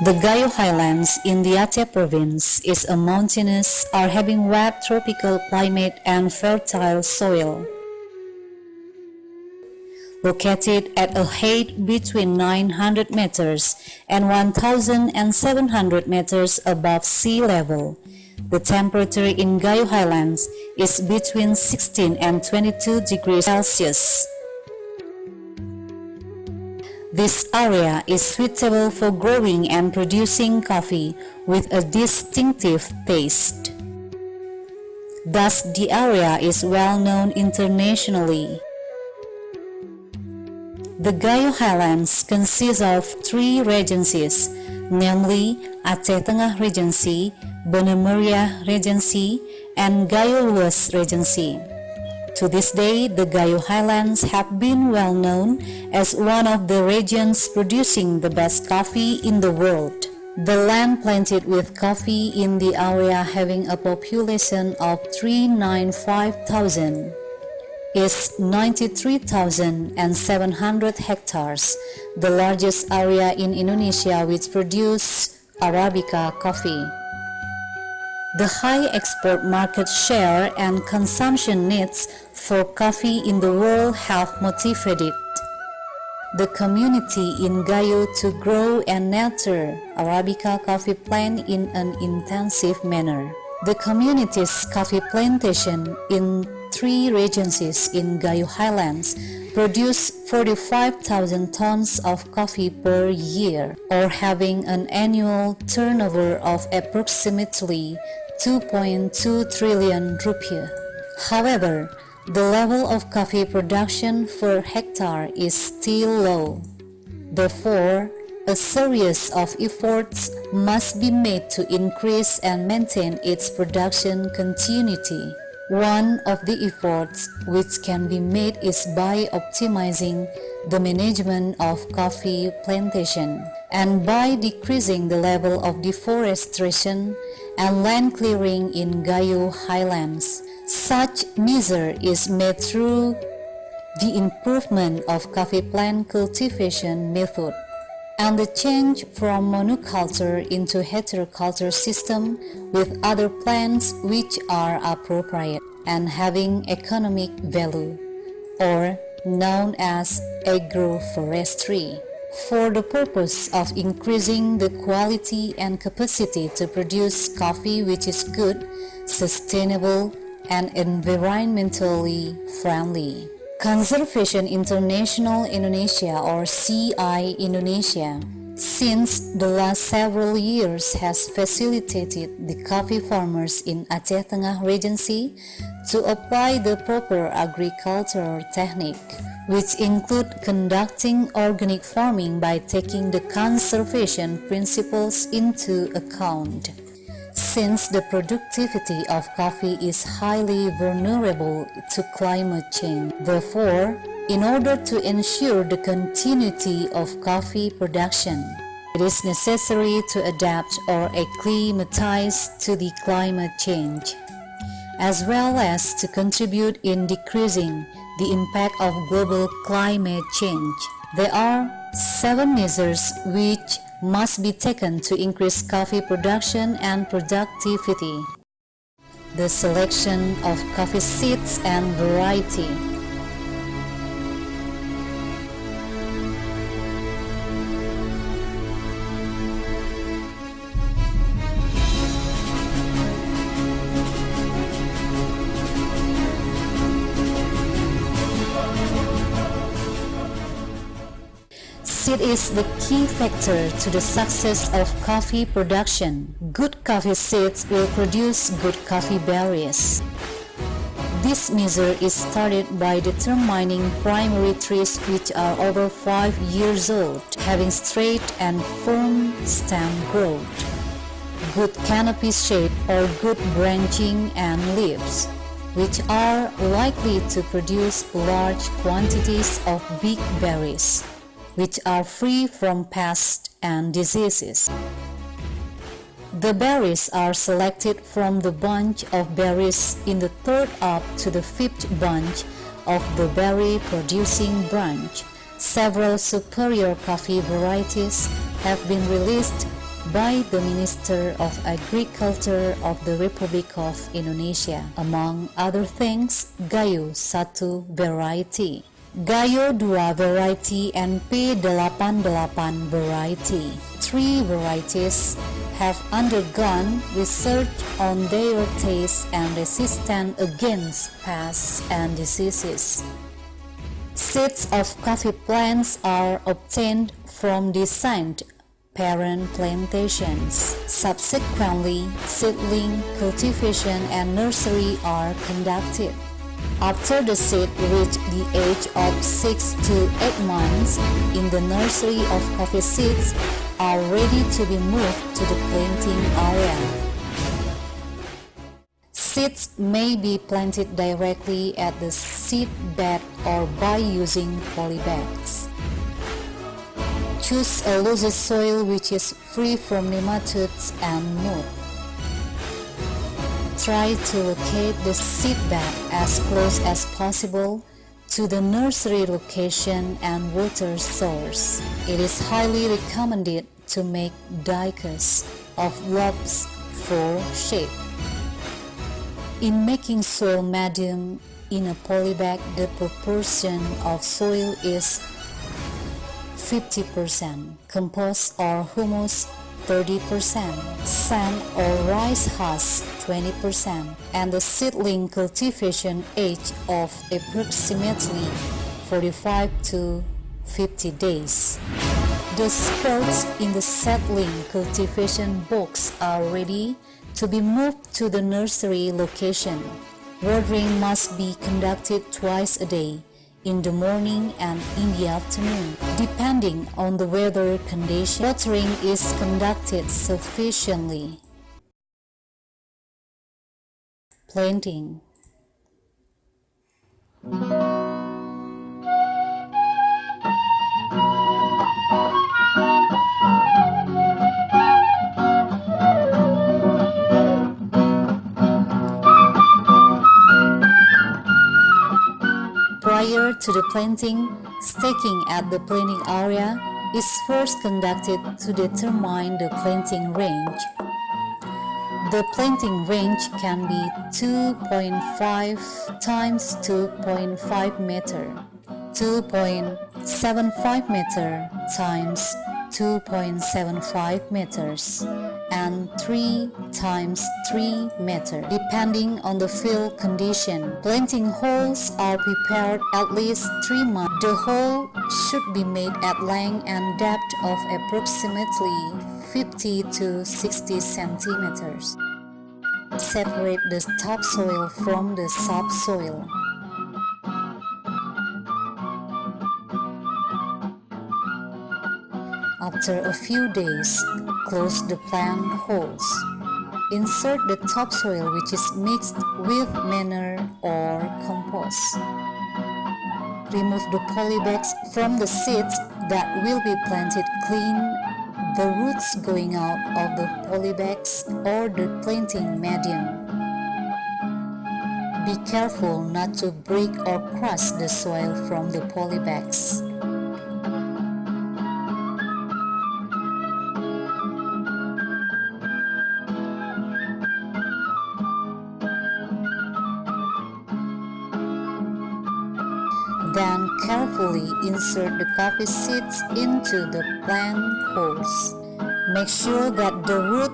The Gayo Highlands in the Aceh province is a mountainous or having wet tropical climate and fertile soil. Located at a height between 900 meters and 1,700 meters above sea level, the temperature in Gayo Highlands is between 16 and 22 degrees Celsius. This area is suitable for growing and producing coffee with a distinctive taste. Thus, the area is well known internationally. The Gayo Highlands consists of 3 regencies, namely Aceh Tengah Regency, Banda Meriah Regency, and Gayo Luas Regency. To this day, the Gayo Highlands have been well known as one of the regions producing the best coffee in the world. The land planted with coffee in the area, having a population of 395,000, is 93,700 hectares, the largest area in Indonesia which produces Arabica coffee. The high export market share and consumption needs for coffee in the world have motivated the community in Gayo to grow and nurture Arabica coffee plant in an intensive manner. The community's coffee plantation in 3 regencies in Gayo Highlands produce 45,000 tons of coffee per year, or having an annual turnover of approximately 2.2 trillion rupiah. However, the level of coffee production per hectare is still low. Therefore, a series of efforts must be made to increase and maintain its production continuity. One of the efforts which can be made is by optimizing the management of coffee plantation and by decreasing the level of deforestation and land clearing in Gayo Highlands. Such measure is made through the improvement of coffee plant cultivation method and the change from monoculture into heteroculture system with other plants which are appropriate and having economic value, or known as agroforestry, for the purpose of increasing the quality and capacity to produce coffee which is good, sustainable, and environmentally friendly. Conservation International Indonesia, or CI Indonesia, since the last several years has facilitated the coffee farmers in Aceh Tengah Regency to apply the proper agricultural technique, which include conducting organic farming by taking the conservation principles into account. Since the productivity of coffee is highly vulnerable to climate change, therefore, in order to ensure the continuity of coffee production, it is necessary to adapt or acclimatize to the climate change, as well as to contribute in decreasing the impact of global climate change. There are 7 measures which must be taken to increase coffee production and productivity. The selection of coffee seeds and variety. Seed is the key factor to the success of coffee production. Good coffee seeds will produce good coffee berries. This measure is started by determining primary trees which are over 5 years old, having straight and firm stem growth, good canopy shape or good branching and leaves, which are likely to produce large quantities of big berries, which are free from pests and diseases. The berries are selected from the bunch of berries in the 3rd up to the 5th bunch of the berry-producing branch. Several superior coffee varieties have been released by the Minister of Agriculture of the Republic of Indonesia. Among other things, Gayo 1 variety, Gayo 2 variety and P88 variety. 3 varieties have undergone research on their taste and resistance against pests and diseases. Seeds of coffee plants are obtained from designed parent plantations. Subsequently, seedling cultivation and nursery are conducted. After the seed reach the age of 6 to 8 months, in the nursery of coffee seeds are ready to be moved to the planting area. Seeds may be planted directly at the seed bed or by using polybags. Choose a loose soil which is free from nematodes and mold. Try to locate the seed bed as close as possible to the nursery location and water source. It is highly recommended to make dikes of lobes for shade. In making soil medium in a polybag, the proportion of soil is 50%, compost or humus 30%, sand or rice husk 20%, and the seedling cultivation age of approximately 45 to 50 days. The sprouts in the seedling cultivation box are ready to be moved to the nursery location. Watering must be conducted twice a day, in the morning and in the afternoon. Depending on the weather condition, watering is conducted sufficiently. Planting. Prior to the planting, staking at the planting area is first conducted to determine the planting range. The planting range can be 2.5 times 2.5 meter, 2.75 meter times 2.75 meters, and 3 times 3 meter, depending on the field condition. Planting holes are prepared at least 3 months. The hole should be made at length and depth of approximately 50 to 60 centimeters. Separate the topsoil from the subsoil. After a few days, close the plant holes. Insert the topsoil which is mixed with manure or compost. Remove the polybags from the seeds that will be planted. Clean the roots going out of the polybags or the planting medium. Be careful not to break or crush the soil from the polybags. Then carefully insert the coffee seeds into the plant holes. Make sure that the root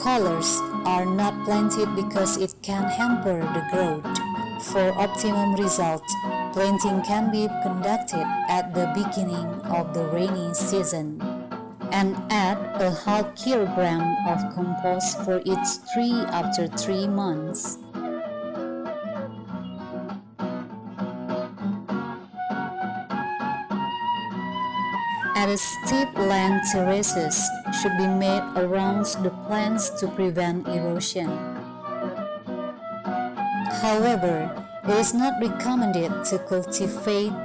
collars are not planted because it can hamper the growth. For optimum results, planting can be conducted at the beginning of the rainy season. And add a half kilogram of compost for each tree after 3 months. At a steep land, terraces should be made around the plants to prevent erosion. However, it is not recommended to cultivate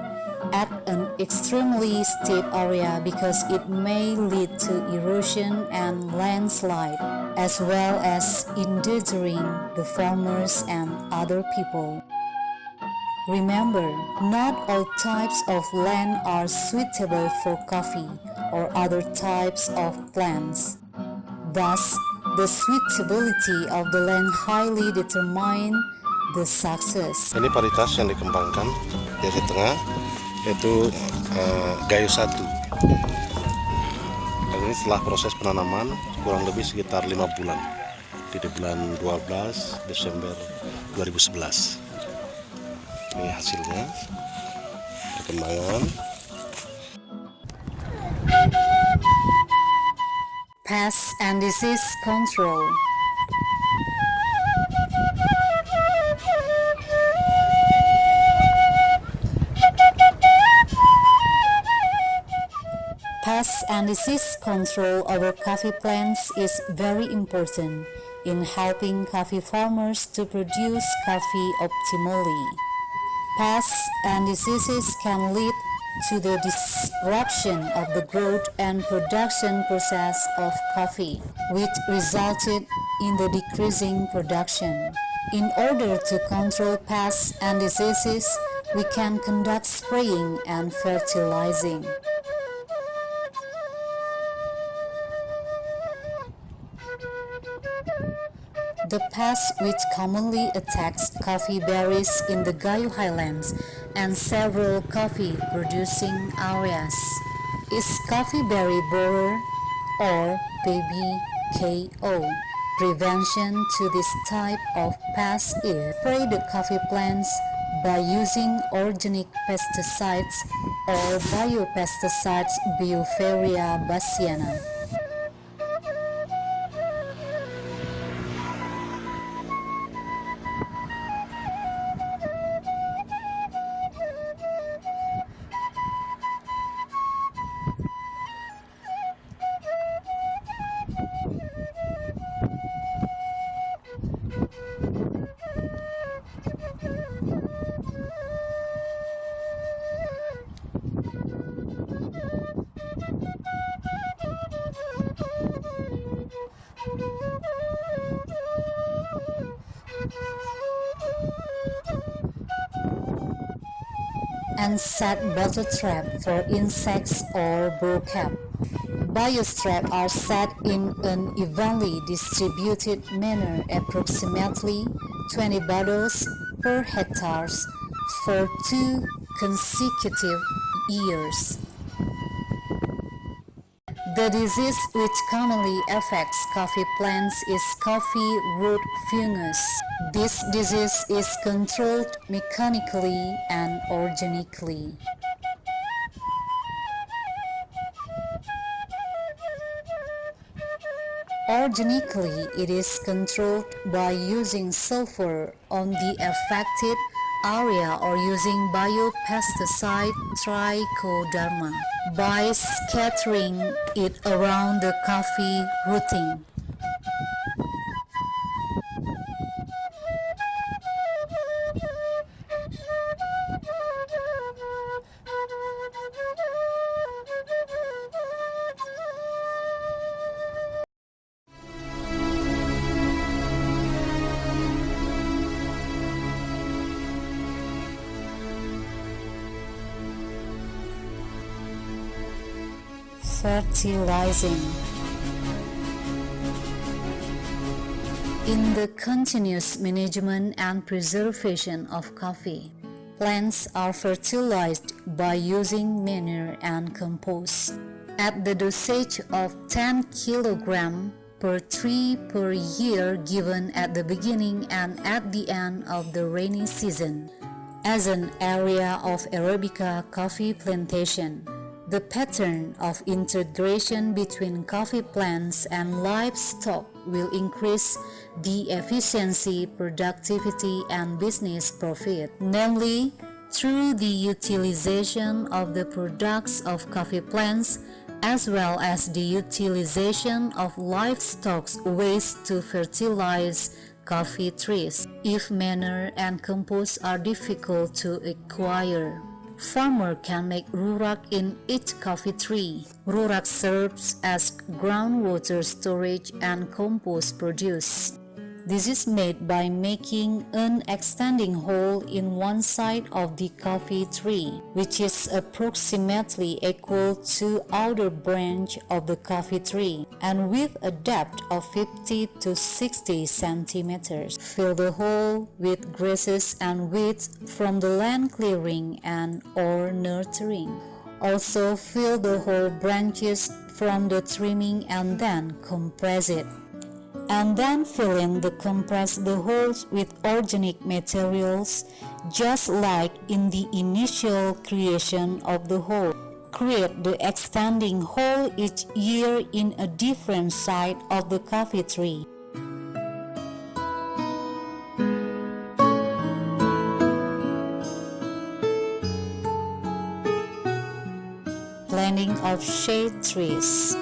at an extremely steep area because it may lead to erosion and landslide, as well as endangering the farmers and other people. Remember, not all types of land are suitable for coffee or other types of plants. Thus, the suitability of the land highly determine the success. Ini varietas yang dikembangkan di Aceh Tengah, yaitu Gayo 1. Dan ini setelah proses penanaman kurang lebih sekitar 5 bulan, di bulan 12 Desember 2011. Ini hasilnya perkembangan. Pest and disease control. Pest and disease control over coffee plants is very important in helping coffee farmers to produce coffee optimally. Pests and diseases can lead to the disruption of the growth and production process of coffee, which resulted in the decreasing production. In order to control pests and diseases, we can conduct spraying and fertilizing. The pest which commonly attacks coffee berries in the Gayo Highlands and several coffee-producing areas is coffee berry borer or baby KO. Prevention to this type of pest is spray the coffee plants by using organic pesticides or biopesticides Bioferia bassiana. And set bottle trap for insects or broadcap. Biostrap are set in an evenly distributed manner, approximately 20 bottles per hectare for 2 consecutive years. The disease which commonly affects coffee plants is coffee root fungus. This disease is controlled mechanically and organically. Organically, it is controlled by using sulfur on the affected area or using biopesticide trichoderma by scattering it around the coffee rooting. Fertilizing. In the continuous management and preservation of coffee, plants are fertilized by using manure and compost at the dosage of 10 kg per tree per year, given at the beginning and at the end of the rainy season. As an area of Arabica coffee plantation, the pattern of integration between coffee plants and livestock will increase the efficiency, productivity, and business profit, namely through the utilization of the products of coffee plants as well as the utilization of livestock's waste to fertilize coffee trees. If manure and compost are difficult to acquire, farmer can make rurak in each coffee tree. Rurak serves as groundwater storage and compost produce. This is made by making an extending hole in one side of the coffee tree, which is approximately equal to outer branch of the coffee tree, and with a depth of 50 to 60 centimeters. Fill the hole with grasses and weeds from the land clearing and or nurturing. Also fill the whole branches from the trimming and then compress it. And then fill in the compressed holes with organic materials, just like in the initial creation of the hole. Create the extending hole each year in a different side of the coffee tree. Planting of shade trees.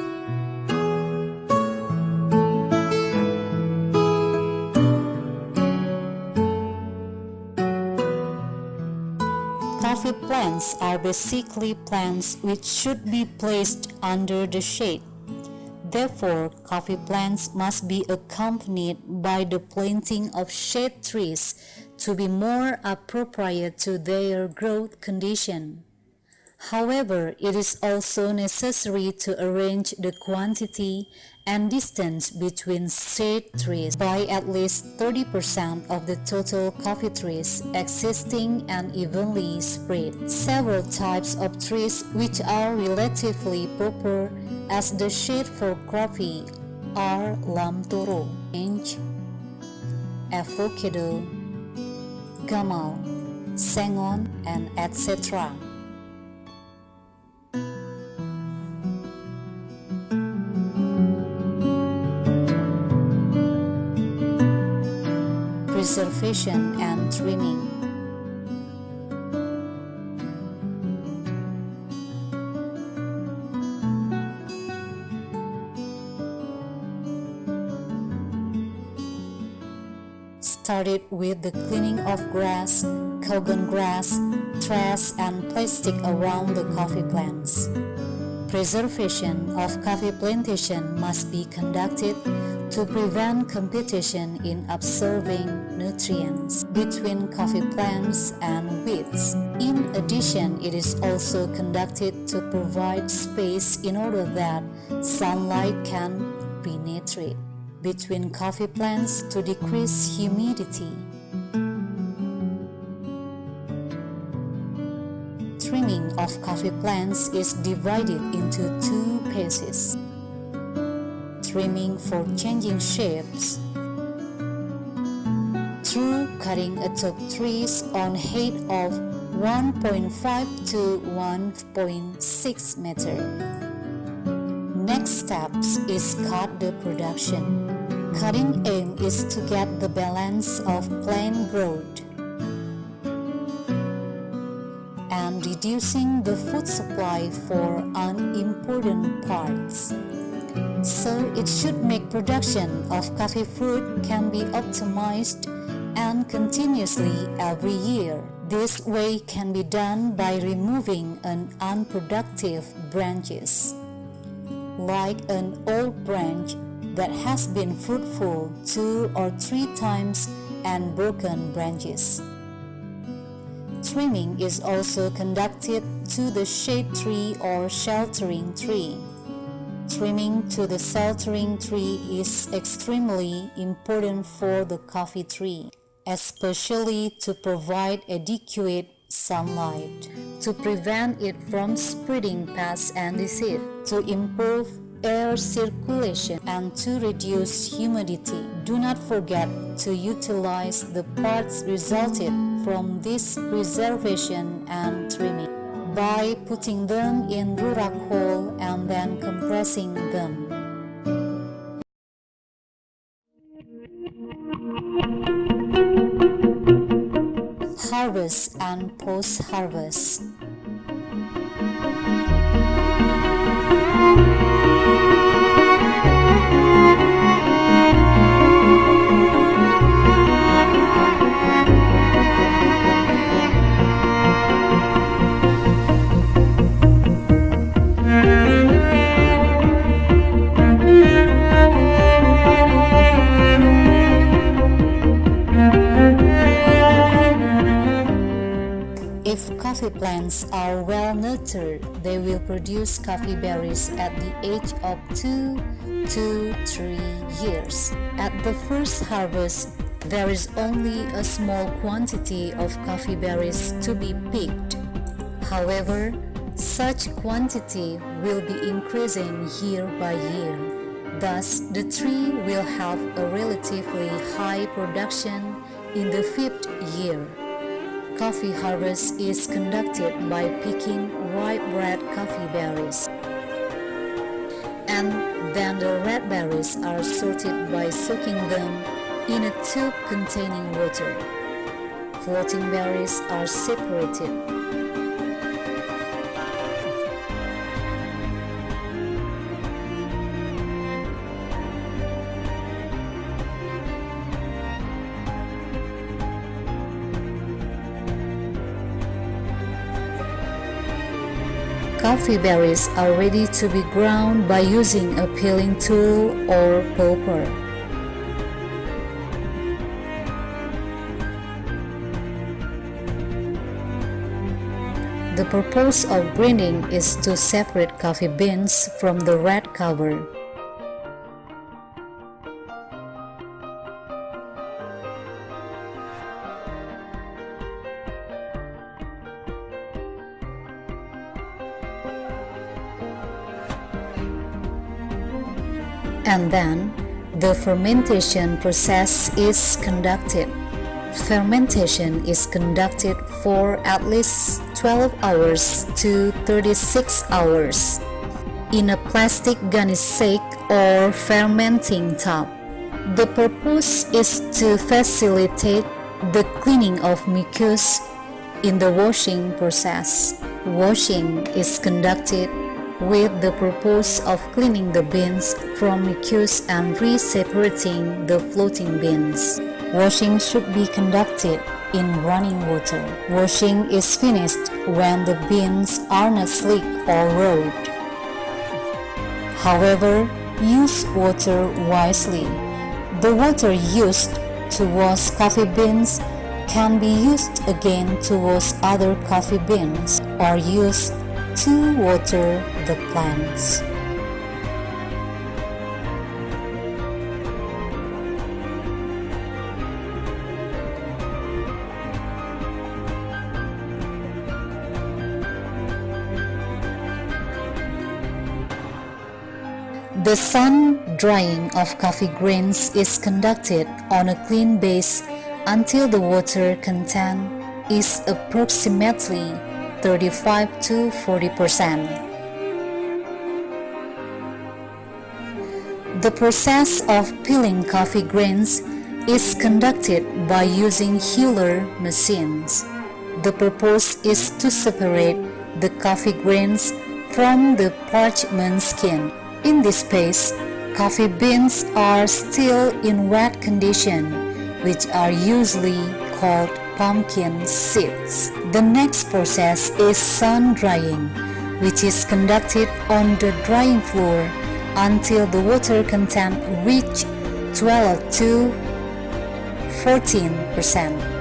Coffee plants are basically plants which should be placed under the shade. Therefore, coffee plants must be accompanied by the planting of shade trees to be more appropriate to their growth condition. However, it is also necessary to arrange the quantity and distance between shade trees by at least 30% of the total coffee trees existing and evenly spread. Several types of trees which are relatively proper as the shade for coffee are lam toro, orange, avocado, gamal, sengon, and etc. Preservation and trimming. Started with the cleaning of grass, cogon grass, trash and plastic around the coffee plants. Preservation of coffee plantation must be conducted to prevent competition in absorbing nutrients between coffee plants and weeds. In addition, it is also conducted to provide space in order that sunlight can penetrate between coffee plants to decrease humidity. Trimming of coffee plants is divided into two phases. Trimming for changing shapes through cutting a top trees on height of 1.5 to 1.6 meter. Next steps is cut the production. Cutting aim is to get the balance of plant growth and reducing the food supply for unimportant parts. So it should make production of coffee fruit can be optimized and continuously every year. This way can be done by removing an unproductive branches, like an old branch that has been fruitful 2 or 3 times and broken branches. Trimming is also conducted to the shade tree or sheltering tree. Trimming to the sheltering tree is extremely important for the coffee tree, especially to provide adequate sunlight, to prevent it from spreading pests and disease, to improve air circulation, and to reduce humidity. Do not forget to utilize the parts resulted from this preservation and trimming by putting them in rurak hole and then compressing them. Harvest and post-harvest. plants are well nurtured, they will produce coffee berries at the age of 2 to 3 years. At the first harvest, there is only a small quantity of coffee berries to be picked. However, such quantity will be increasing year by year. Thus, the tree will have a relatively high production in the fifth year. Coffee harvest is conducted by picking ripe red coffee berries, and then the red berries are sorted by soaking them in a tube containing water. Floating berries are separated. Coffee berries are ready to be ground by using a peeling tool or pulper. The purpose of grinding is to separate coffee beans from the red cover. And then, the fermentation process is conducted. Fermentation is conducted for at least 12 hours to 36 hours in a plastic gunny sack or fermenting tub. The purpose is to facilitate the cleaning of mucus in the washing process. Washing is conducted with the purpose of cleaning the beans from mucus and re-separating the floating beans. Washing should be conducted in running water. Washing is finished when the beans are not slick or rolled. However, use water wisely. The water used to wash coffee beans can be used again to wash other coffee beans or used to water the plants. The sun drying of coffee grains is conducted on a clean base until the water content is approximately 35 to 40%. The process of peeling coffee grains is conducted by using Huller machines. The purpose is to separate the coffee grains from the parchment skin. In this phase, coffee beans are still in wet condition, which are usually called pumpkin seeds. The next process is sun drying, which is conducted on the drying floor until the water content reach 12 to 14%.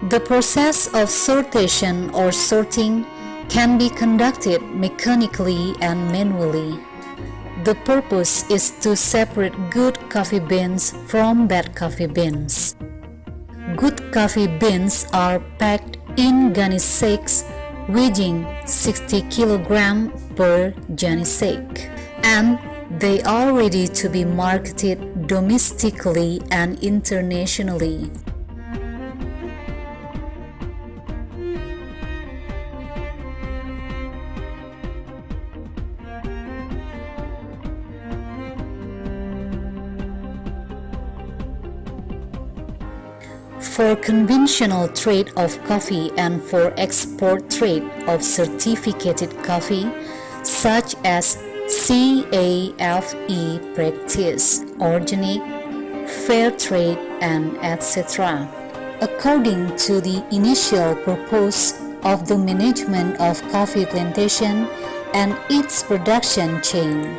The process of sortation or sorting can be conducted mechanically and manually. The purpose is to separate good coffee beans from bad coffee beans. Good coffee beans are packed in gunny sacks weighing 60 kg per gunny sack, and they are ready to be marketed domestically and internationally. for conventional trade of coffee and for export trade of certificated coffee, such as CAFE practice, organic, fair trade, and etc. According to the initial purpose of the management of coffee plantation and its production chain.